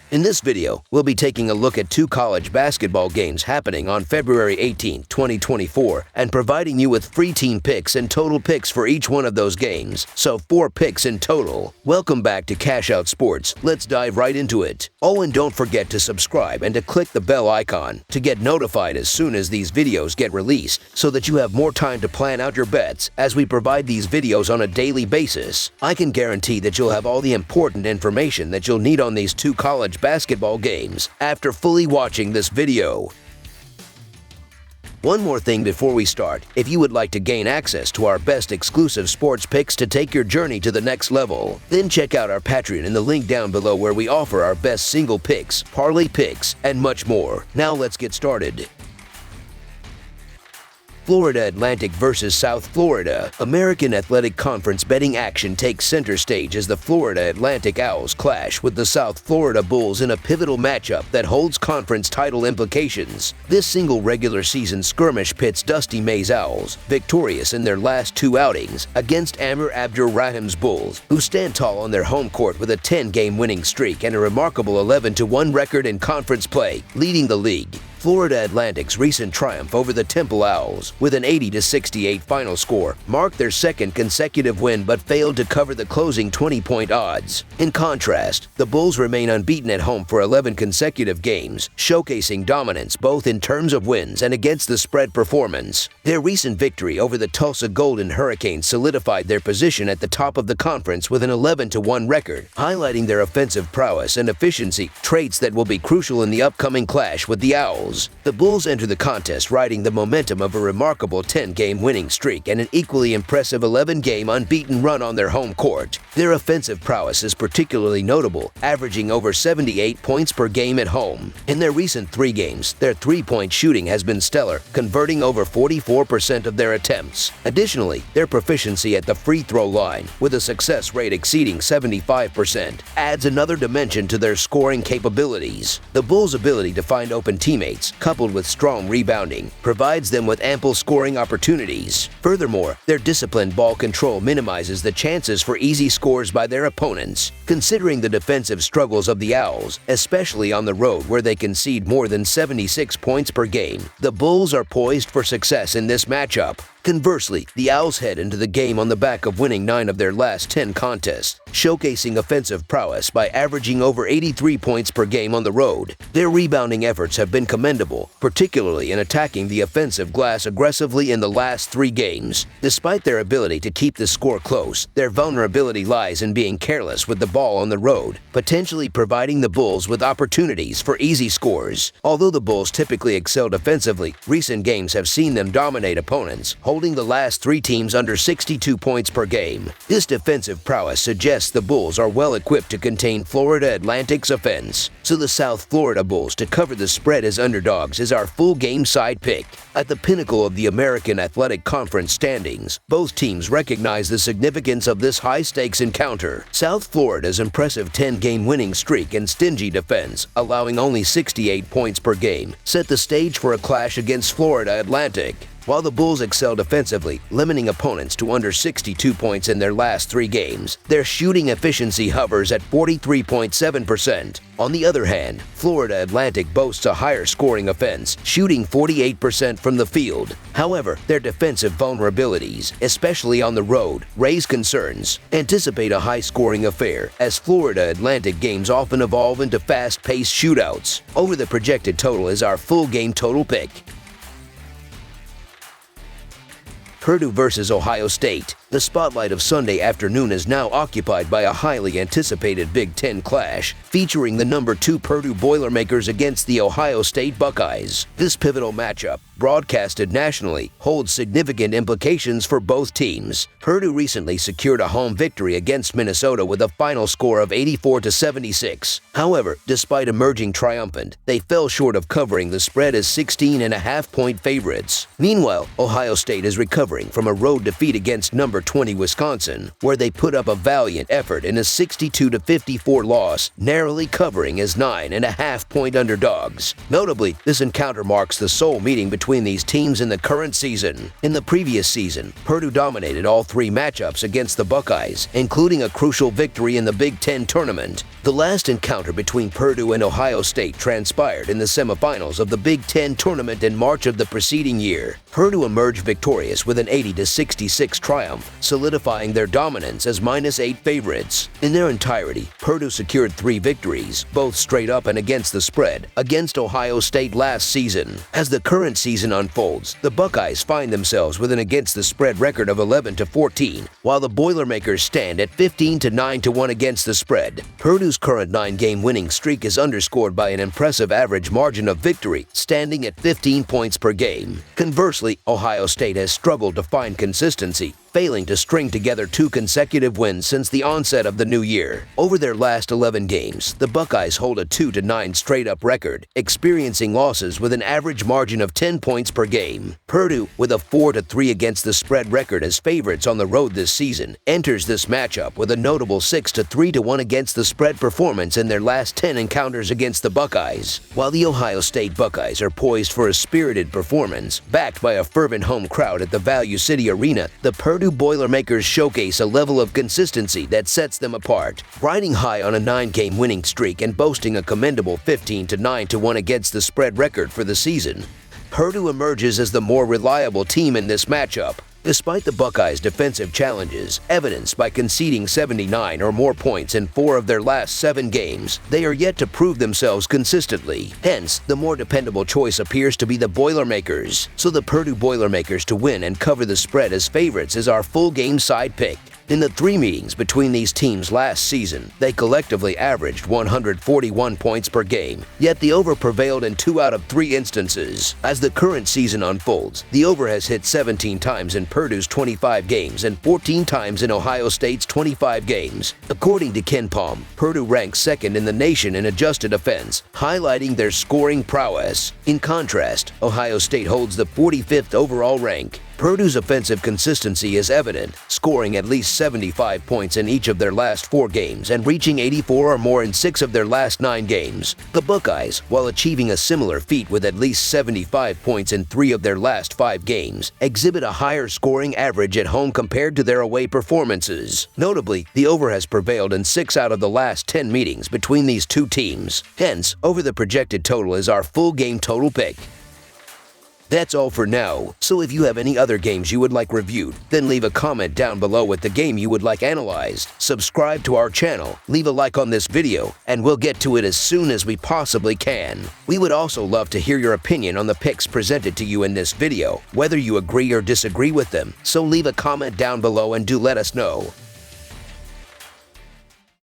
In this video, we'll be taking a look at 2 college basketball games happening on February 18, 2024, and providing you with free team picks and total picks for each one of those games, so 4 picks in total. Welcome back to Cash Out Sports. Let's dive right into it. Oh, and don't forget to subscribe and to click the bell icon to get notified as soon as these videos get released, so that you have more time to plan out your bets as we provide these videos on a daily basis. I can guarantee that you'll have all the important information that you'll need on these 2 college basketball games after fully watching this video. One more thing before we start. If you would like to gain access to our best exclusive sports picks to take your journey to the next level, then check out our Patreon in the link down below, where we offer our best single picks, parlay picks, and much more. Now let's get started. Florida Atlantic versus South Florida. American Athletic Conference betting action takes center stage as the Florida Atlantic Owls clash with the South Florida Bulls in a pivotal matchup that holds conference title implications. This single regular season skirmish pits Dusty May's Owls, victorious in their last 2 outings, against Amir Abdur-Rahim's Bulls, who stand tall on their home court with a 10-game winning streak and a remarkable 11-1 record in conference play, leading the league. Florida Atlantic's recent triumph over the Temple Owls, with an 80-68 final score, marked their 2nd consecutive win but failed to cover the closing 20-point odds. In contrast, the Bulls remain unbeaten at home for 11 consecutive games, showcasing dominance both in terms of wins and against the spread performance. Their recent victory over the Tulsa Golden Hurricanes solidified their position at the top of the conference with an 11-1 record, highlighting their offensive prowess and efficiency, traits that will be crucial in the upcoming clash with the Owls. The Bulls enter the contest riding the momentum of a remarkable 10-game winning streak and an equally impressive 11-game unbeaten run on their home court. Their offensive prowess is particularly notable, averaging over 78 points per game at home. In their recent 3 games, their three-point shooting has been stellar, converting over 44% of their attempts. Additionally, their proficiency at the free throw line, with a success rate exceeding 75%, adds another dimension to their scoring capabilities. The Bulls' ability to find open teammates, coupled with strong rebounding, provides them with ample scoring opportunities. Furthermore, their disciplined ball control minimizes the chances for easy scores by their opponents. Considering the defensive struggles of the Owls, especially on the road where they concede more than 76 points per game, the Bulls are poised for success in this matchup. Conversely, the Owls head into the game on the back of winning 9 of their last 10 contests, showcasing offensive prowess by averaging over 83 points per game on the road. Their rebounding efforts have been commendable, particularly in attacking the offensive glass aggressively in the last 3 games. Despite their ability to keep the score close, their vulnerability lies in being careless with the ball on the road, potentially providing the Bulls with opportunities for easy scores. Although the Bulls typically excel defensively, recent games have seen them dominate opponents, holding the last 3 teams under 62 points per game. This defensive prowess suggests the Bulls are well equipped to contain Florida Atlantic's offense. So the South Florida Bulls to cover the spread as underdogs is our full game side pick. At the pinnacle of the American Athletic Conference standings, both teams recognize the significance of this high-stakes encounter. South Florida's impressive 10-game winning streak and stingy defense, allowing only 68 points per game, set the stage for a clash against Florida Atlantic. While the Bulls excel defensively, limiting opponents to under 62 points in their last 3 games, their shooting efficiency hovers at 43.7%. On the other hand, Florida Atlantic boasts a higher scoring offense, shooting 48% from the field. However, their defensive vulnerabilities, especially on the road, raise concerns. Anticipate a high-scoring affair, as Florida Atlantic games often evolve into fast-paced shootouts. Over the projected total is our full game total pick. Purdue versus Ohio State. The spotlight of Sunday afternoon is now occupied by a highly anticipated Big Ten clash, featuring the number 2 Purdue Boilermakers against the Ohio State Buckeyes. This pivotal matchup, broadcasted nationally, holds significant implications for both teams. Purdue recently secured a home victory against Minnesota with a final score of 84-76. However, despite emerging triumphant, they fell short of covering the spread as 16.5-point favorites. Meanwhile, Ohio State is recovering from a road defeat against number 20 Wisconsin, where they put up a valiant effort in a 62-54 loss, narrowly covering as 9.5-point underdogs. Notably, this encounter marks the sole meeting between these teams in the current season. In the previous season, Purdue dominated all 3 matchups against the Buckeyes, including a crucial victory in the Big Ten tournament. The last encounter between Purdue and Ohio State transpired in the semifinals of the Big Ten tournament in March of the preceding year. Purdue emerged victorious with an 80-66 triumph, solidifying their dominance as -8 favorites. In their entirety, Purdue secured 3 victories, both straight up and against the spread, against Ohio State last season. As the current season unfolds, the Buckeyes find themselves with an against-the-spread record of 11-14, while the Boilermakers stand at 15-9-1 against the spread. Purdue's current 9-game winning streak is underscored by an impressive average margin of victory, standing at 15 points per game. Conversely, Ohio State has struggled to find consistency, failing to string together 2 consecutive wins since the onset of the new year. Over their last 11 games, the Buckeyes hold a 2-9 straight-up record, experiencing losses with an average margin of 10 points per game. Purdue, with a 4-3 against the spread record as favorites on the road this season, enters this matchup with a notable 6-3-1 against the spread performance in their last 10 encounters against the Buckeyes. While the Ohio State Buckeyes are poised for a spirited performance, backed by a fervent home crowd at the Value City Arena, the Purdue Boilermakers showcase a level of consistency that sets them apart. Riding high on a 9-game winning streak and boasting a commendable 15-9-1 against the spread record for the season, Purdue emerges as the more reliable team in this matchup. Despite the Buckeyes' defensive challenges, evidenced by conceding 79 or more points in 4 of their last 7 games, they are yet to prove themselves consistently. Hence, the more dependable choice appears to be the Boilermakers. So the Purdue Boilermakers to win and cover the spread as favorites is our full game side pick. In the 3 meetings between these teams last season, they collectively averaged 141 points per game, yet the over prevailed in 2 out of 3 instances. As the current season unfolds, the over has hit 17 times in Purdue's 25 games and 14 times in Ohio State's 25 games. According to Ken Palm, Purdue ranks 2nd in the nation in adjusted offense, highlighting their scoring prowess. In contrast, Ohio State holds the 45th overall rank. Purdue's offensive consistency is evident, scoring at least 75 points in each of their last 4 games and reaching 84 or more in 6 of their last 9 games. The Buckeyes, while achieving a similar feat with at least 75 points in 3 of their last 5 games, exhibit a higher scoring average at home compared to their away performances. Notably, the over has prevailed in 6 out of the last 10 meetings between these 2 teams. Hence, over the projected total is our full game total pick. That's all for now, so if you have any other games you would like reviewed, then leave a comment down below with the game you would like analyzed. Subscribe to our channel, leave a like on this video, and we'll get to it as soon as we possibly can. We would also love to hear your opinion on the picks presented to you in this video, whether you agree or disagree with them, so leave a comment down below and do let us know.